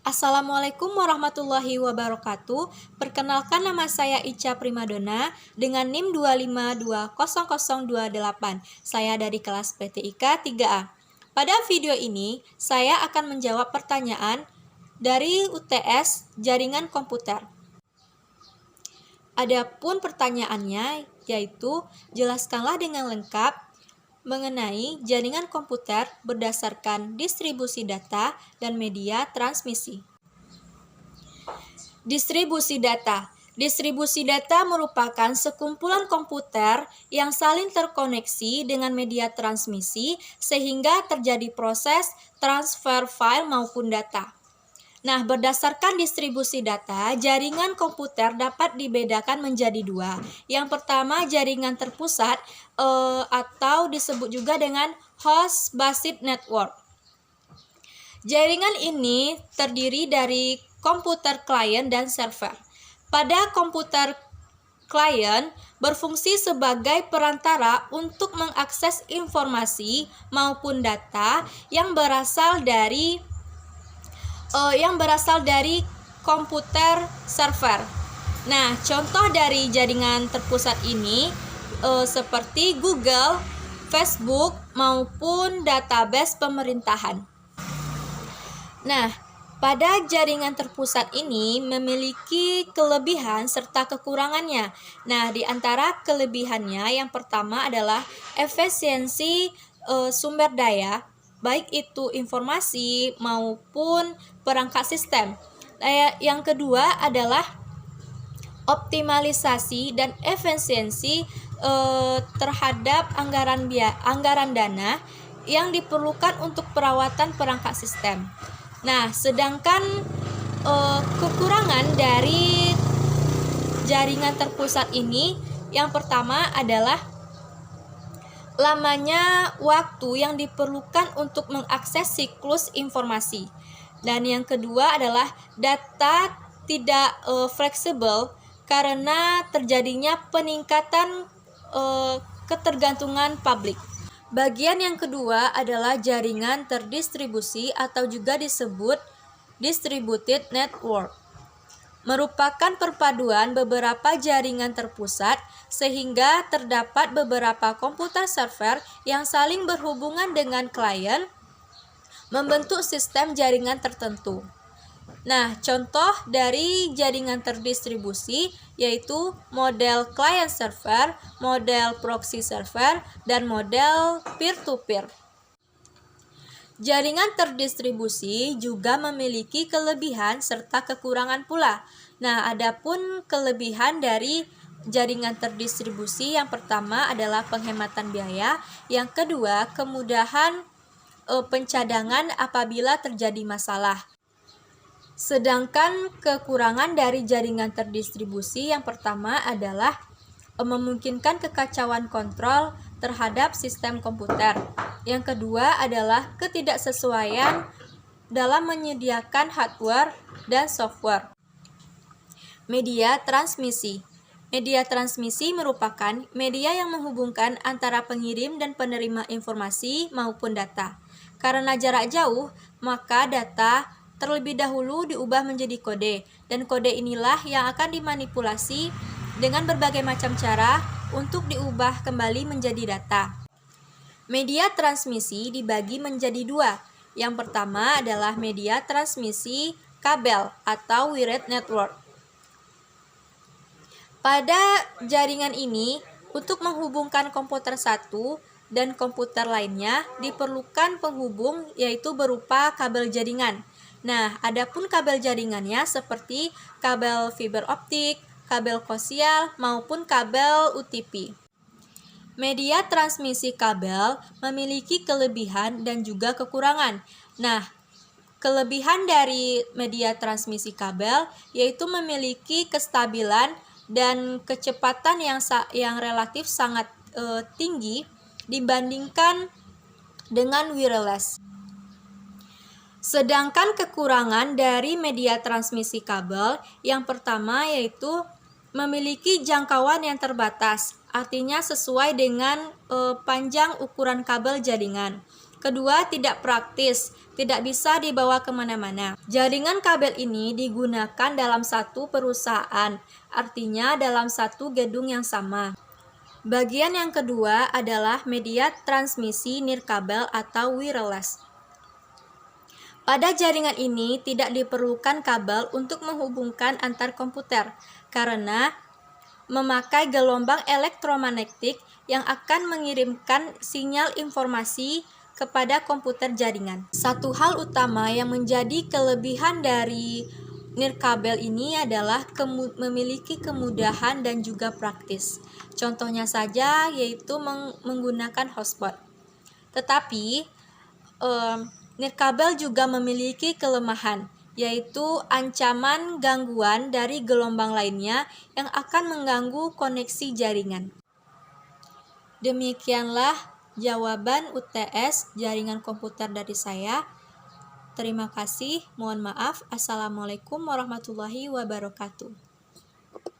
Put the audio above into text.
Assalamualaikum warahmatullahi wabarakatuh. Perkenalkan, nama saya Ica Primadona dengan NIM 2520028. Saya dari kelas PTIK 3A. Pada video ini, saya akan menjawab pertanyaan dari UTS Jaringan Komputer. Adapun pertanyaannya yaitu, jelaskanlah dengan lengkap mengenai jaringan komputer berdasarkan distribusi data dan media transmisi. Distribusi data. Distribusi data merupakan sekumpulan komputer yang saling terkoneksi dengan media transmisi sehingga terjadi proses transfer file maupun data. Nah, berdasarkan distribusi data, jaringan komputer dapat dibedakan menjadi dua. Yang pertama, jaringan terpusat atau disebut juga dengan host-based network. Jaringan ini terdiri dari komputer klien dan server. Pada komputer klien berfungsi sebagai perantara untuk mengakses informasi maupun data yang berasal dari komputer server. Nah, contoh dari jaringan terpusat ini seperti Google, Facebook, maupun database pemerintahan. Nah, pada jaringan terpusat ini memiliki kelebihan serta kekurangannya. Nah, di antara kelebihannya yang pertama adalah efisiensi sumber daya, baik itu informasi maupun perangkat sistem. Yang kedua adalah optimalisasi dan efisiensi terhadap anggaran dana yang diperlukan untuk perawatan perangkat sistem. Nah, sedangkan kekurangan dari jaringan terpusat ini yang pertama adalah lamanya waktu yang diperlukan untuk mengakses siklus informasi. Dan yang kedua adalah data tidak fleksibel karena terjadinya peningkatan ketergantungan publik. Bagian yang kedua adalah jaringan terdistribusi atau juga disebut distributed network. Merupakan perpaduan beberapa jaringan terpusat sehingga terdapat beberapa komputer server yang saling berhubungan dengan klien membentuk sistem jaringan tertentu. Nah, contoh dari jaringan terdistribusi yaitu model client server, model proxy server, dan model peer-to-peer. Jaringan terdistribusi juga memiliki kelebihan serta kekurangan pula. Nah, adapun kelebihan dari jaringan terdistribusi yang pertama adalah penghematan biaya, yang kedua kemudahan pencadangan apabila terjadi masalah. Sedangkan kekurangan dari jaringan terdistribusi yang pertama adalah memungkinkan kekacauan kontrol terhadap sistem komputer. Yang kedua adalah ketidaksesuaian dalam menyediakan hardware dan software. Media transmisi. Media transmisi merupakan media yang menghubungkan antara pengirim dan penerima informasi maupun data. Karena jarak jauh, maka data terlebih dahulu diubah menjadi kode, dan kode inilah yang akan dimanipulasi dengan berbagai macam cara untuk diubah kembali menjadi data. Media transmisi dibagi menjadi dua. Yang pertama adalah media transmisi kabel atau wired network. Pada jaringan ini, untuk menghubungkan komputer satu dan komputer lainnya diperlukan penghubung yaitu berupa kabel jaringan. Nah, adapun kabel jaringannya seperti kabel fiber optik, kabel koaksial, maupun kabel UTP. Media transmisi kabel memiliki kelebihan dan juga kekurangan. Nah, kelebihan dari media transmisi kabel yaitu memiliki kestabilan dan kecepatan yang relatif sangat tinggi dibandingkan dengan wireless. Sedangkan kekurangan dari media transmisi kabel yang pertama yaitu memiliki jangkauan yang terbatas, artinya sesuai dengan panjang ukuran kabel jaringan. Kedua, tidak praktis, tidak bisa dibawa kemana-mana. Jaringan kabel ini digunakan dalam satu perusahaan, artinya dalam satu gedung yang sama. Bagian yang kedua adalah media transmisi nirkabel atau wireless. Pada jaringan ini tidak diperlukan kabel untuk menghubungkan antar komputer, karena memakai gelombang elektromagnetik yang akan mengirimkan sinyal informasi kepada komputer jaringan. Satu hal utama yang menjadi kelebihan dari nirkabel ini adalah memiliki kemudahan dan juga praktis. Contohnya saja yaitu menggunakan hotspot. Tetapi nirkabel juga memiliki kelemahan, yaitu ancaman gangguan dari gelombang lainnya yang akan mengganggu koneksi jaringan. Demikianlah jawaban UTS jaringan komputer dari saya. Terima kasih, mohon maaf. Assalamualaikum warahmatullahi wabarakatuh.